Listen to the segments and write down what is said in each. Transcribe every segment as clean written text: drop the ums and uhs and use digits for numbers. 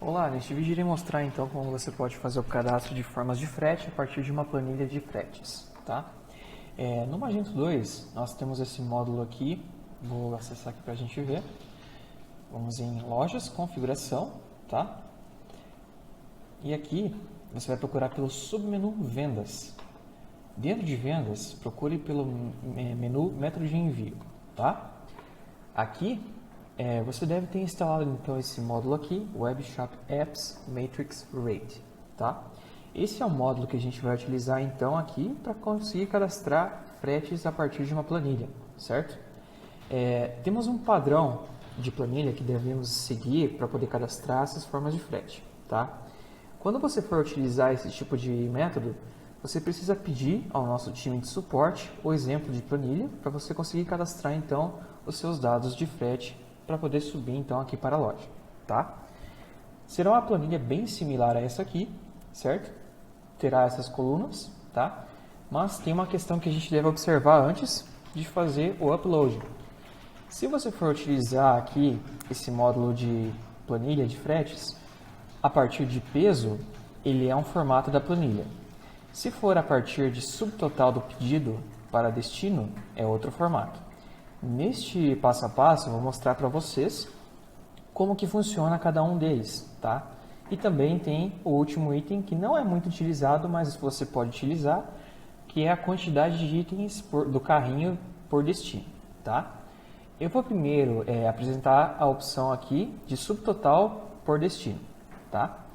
Olá, neste vídeo irei mostrar então como você pode fazer o cadastro de formas de frete a partir de uma planilha de fretes, tá? No Magento 2 nós temos esse módulo aqui, vou acessar aqui para a gente ver. Vamos em lojas, configuração, tá? E aqui você vai procurar pelo submenu vendas. Dentro de vendas, procure pelo menu método de envio, tá? Aqui você deve ter instalado então esse módulo aqui, Web Shop Apps Matrix Rate, tá? Esse é o módulo que a gente vai utilizar então aqui para conseguir cadastrar fretes a partir de uma planilha, certo? Temos um padrão de planilha que devemos seguir para poder cadastrar essas formas de frete, tá? Quando você for utilizar esse tipo de método, você precisa pedir ao nosso time de suporte o exemplo de planilha para você conseguir cadastrar então os seus dados de frete para poder subir então aqui para a loja, tá? Será uma planilha bem similar a essa aqui, certo? Terá essas colunas, tá? Mas tem uma questão que a gente deve observar antes de fazer o upload. Se você for utilizar aqui esse módulo de planilha de fretes, a partir de peso, ele é um formato da planilha. Se for a partir de subtotal do pedido para destino, é outro formato. Neste passo a passo, eu vou mostrar para vocês como que funciona cada um deles, tá? E também tem o último item que não é muito utilizado, mas você pode utilizar, que é a quantidade de itens do carrinho por destino, tá? Eu vou primeiro apresentar a opção aqui de subtotal por destino, tá?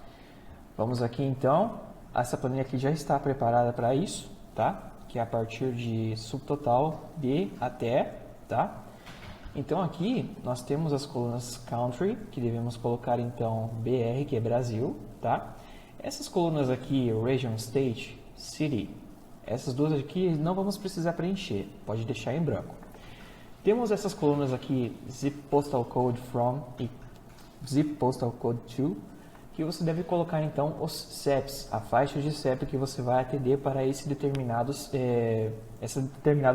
Vamos aqui então, essa planilha aqui já está preparada para isso, tá? Que é a partir de subtotal de até, tá? Então aqui nós temos as colunas Country, que devemos colocar então BR, que é Brasil, tá? Essas colunas aqui, Region, State, City, essas duas aqui não vamos precisar preencher, pode deixar em branco. Temos essas colunas aqui, Zip Postal Code From e Zip Postal Code To, que você deve colocar então os CEPs, a faixa de CEP que você vai atender para essa determinada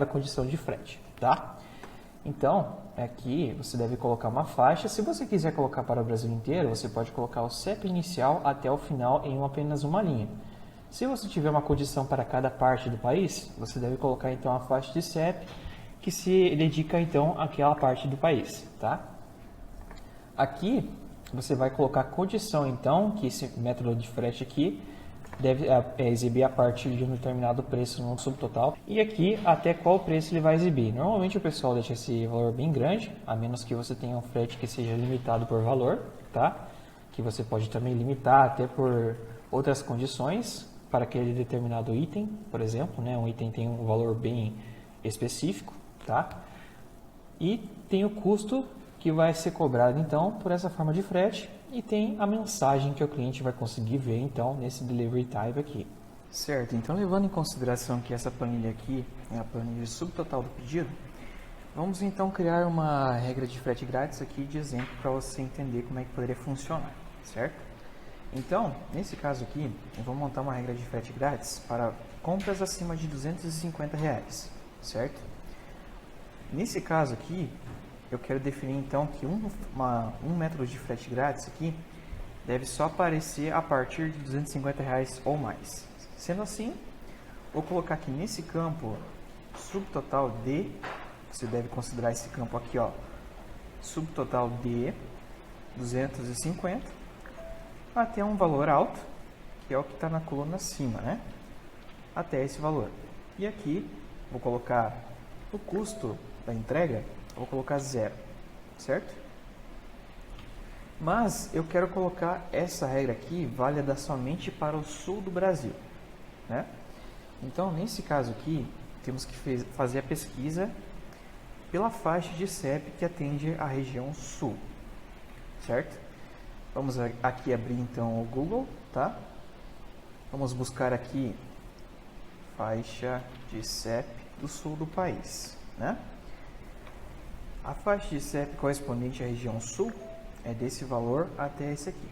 condição de frete, tá? Então, aqui você deve colocar uma faixa. Se você quiser colocar para o Brasil inteiro, você pode colocar o CEP inicial até o final em apenas uma linha. Se você tiver uma condição para cada parte do país, você deve colocar então a faixa de CEP que se dedica então àquela parte do país, tá? Aqui você vai colocar a condição então, que esse método de frete aqui deve exibir a partir de um determinado preço no subtotal. E aqui até qual preço ele vai exibir. Normalmente o pessoal deixa esse valor bem grande, a menos que você tenha um frete que seja limitado por valor, tá? Que você pode também limitar até por outras condições para aquele determinado item, por exemplo, né? Um item tem um valor bem específico, tá? E tem o custo que vai ser cobrado então por essa forma de frete e tem a mensagem que o cliente vai conseguir ver então nesse delivery type aqui. Certo, então levando em consideração que essa planilha aqui é a planilha subtotal do pedido, vamos então criar uma regra de frete grátis aqui de exemplo para você entender como é que poderia funcionar, certo? Então, nesse caso aqui, eu vou montar uma regra de frete grátis para compras acima de R$250, certo? Nesse caso aqui, eu quero definir então que um método de frete grátis aqui deve só aparecer a partir de R$250 ou mais. Sendo assim, vou colocar aqui nesse campo subtotal de, você deve considerar esse campo aqui, ó, subtotal de 250 até um valor alto, que é o que está na coluna acima, né? Até esse valor. E aqui vou colocar o custo da entrega, vou colocar 0, certo? Mas eu quero colocar essa regra aqui válida somente para o sul do Brasil, né? Então, nesse caso aqui, temos que fazer a pesquisa pela faixa de CEP que atende a região sul, certo? Vamos aqui abrir então o Google, tá? Vamos buscar aqui faixa de CEP do sul do país, né? A faixa de CEP correspondente à região sul é desse valor até esse aqui,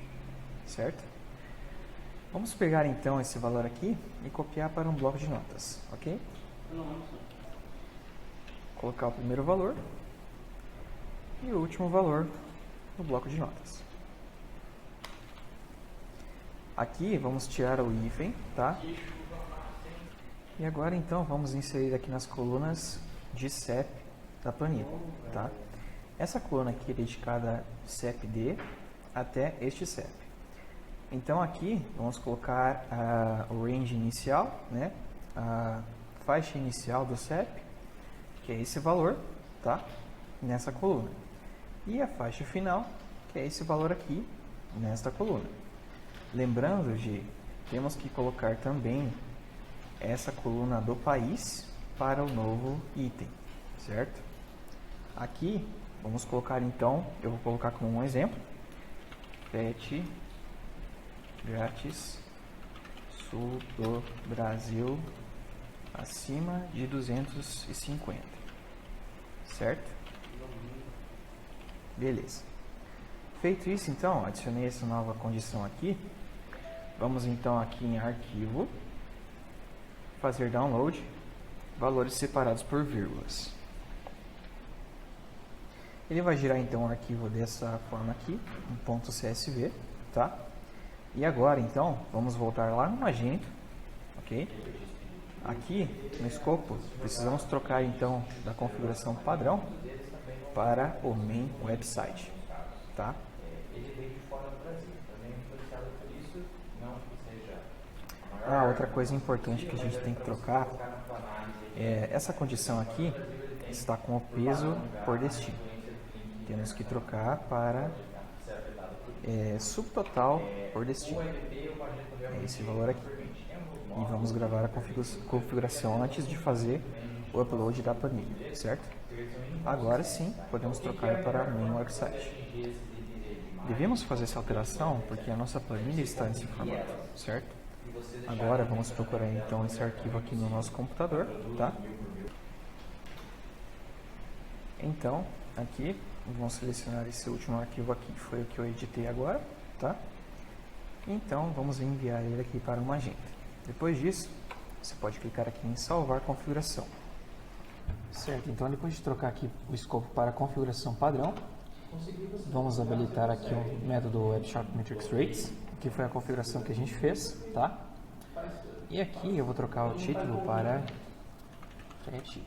certo? Vamos pegar então esse valor aqui e copiar para um bloco de notas, ok? Colocar o primeiro valor e o último valor no bloco de notas. Aqui vamos tirar o hífen, tá? E agora então vamos inserir aqui nas colunas de CEP da planilha, tá? Essa coluna aqui é dedicada CEP-D até este CEP. Então aqui vamos colocar o range inicial, né? A faixa inicial do CEP, que é esse valor, tá? Nessa coluna. E a faixa final, que é esse valor aqui, nesta coluna. Lembrando de, temos que colocar também essa coluna do país para o novo item, certo? Aqui, vamos colocar então, eu vou colocar como um exemplo, frete grátis sul do Brasil acima de 250, certo? Beleza. Feito isso, então, adicionei essa nova condição aqui. Vamos então aqui em arquivo, fazer download, valores separados por vírgulas. Ele vai gerar então o arquivo dessa forma aqui, um .csv, tá? E agora então, vamos voltar lá no Magento, ok? Aqui no escopo, precisamos trocar então da configuração padrão para o main website, tá? Outra coisa importante que a gente tem que trocar é essa condição aqui está com o peso por destino. Temos que trocar para subtotal por destino. É esse valor aqui. E vamos gravar a configuração antes de fazer o upload da planilha, certo? Agora sim, podemos trocar para main website. Devemos fazer essa alteração porque a nossa planilha está nesse formato, certo? Agora vamos procurar então esse arquivo aqui no nosso computador, tá? Então, aqui, vamos selecionar esse último arquivo aqui, que foi o que eu editei agora, tá? Então, vamos enviar ele aqui para o Magento. Depois disso, você pode clicar aqui em salvar configuração. Certo, então depois de trocar aqui o escopo para configuração padrão, vamos habilitar aqui o método WebSharpMetricsRates, que foi a configuração que a gente fez, tá? E aqui eu vou trocar o título para frete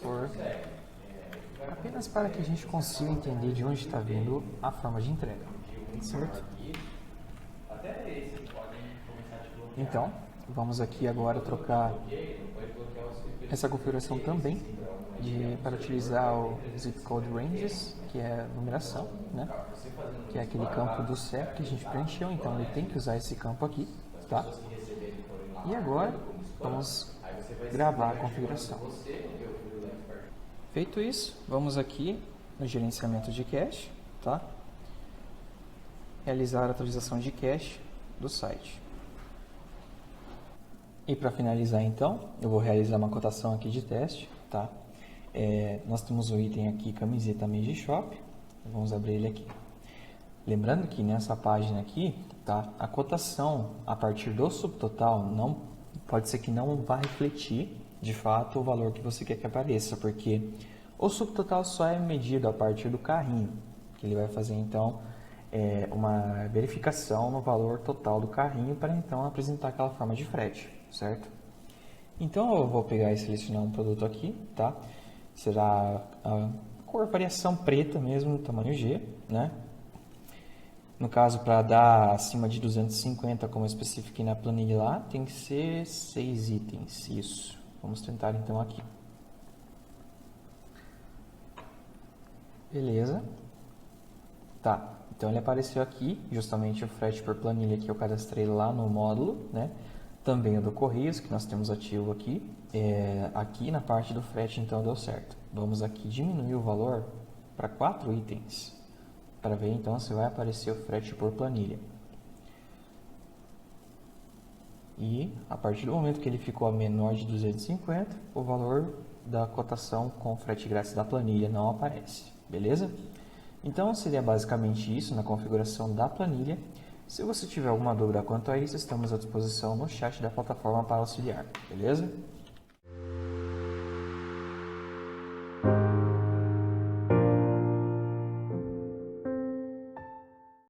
por, apenas para que a gente consiga entender de onde está vindo a forma de entrega, certo? Então, vamos aqui agora trocar essa configuração também para utilizar o zip code ranges, que é a numeração, né? Que é aquele campo do CEP que a gente preencheu, então ele tem que usar esse campo aqui, tá? E agora vamos gravar a configuração. Feito isso, vamos aqui no gerenciamento de cache, tá? Realizar a atualização de cache do site. E para finalizar então, eu vou realizar uma cotação aqui de teste, tá? Nós temos o item aqui, camiseta Mage Shop, vamos abrir ele aqui. Lembrando que nessa página aqui, tá? A cotação a partir do subtotal pode ser que não vá refletir de fato o valor que você quer que apareça, porque o subtotal só é medido a partir do carrinho, que ele vai fazer então uma verificação no valor total do carrinho para então apresentar aquela forma de frete, certo? Então eu vou pegar e selecionar um produto aqui, tá? Será a cor variação preta mesmo, tamanho G, né? No caso, para dar acima de 250, como eu especifiquei na planilha lá, tem que ser 6 itens, isso. Vamos tentar então aqui. Beleza. Tá, então ele apareceu aqui, justamente o frete por planilha que eu cadastrei lá no módulo, né? Também o do Correios, que nós temos ativo aqui. Aqui na parte do frete, então, deu certo. Vamos aqui diminuir o valor para 4 itens. Para ver, então, se vai aparecer o frete por planilha. E, a partir do momento que ele ficou a menor de 250, o valor da cotação com frete grátis da planilha não aparece. Beleza? Então, seria basicamente isso na configuração da planilha. Se você tiver alguma dúvida quanto a isso, estamos à disposição no chat da plataforma para auxiliar. Beleza?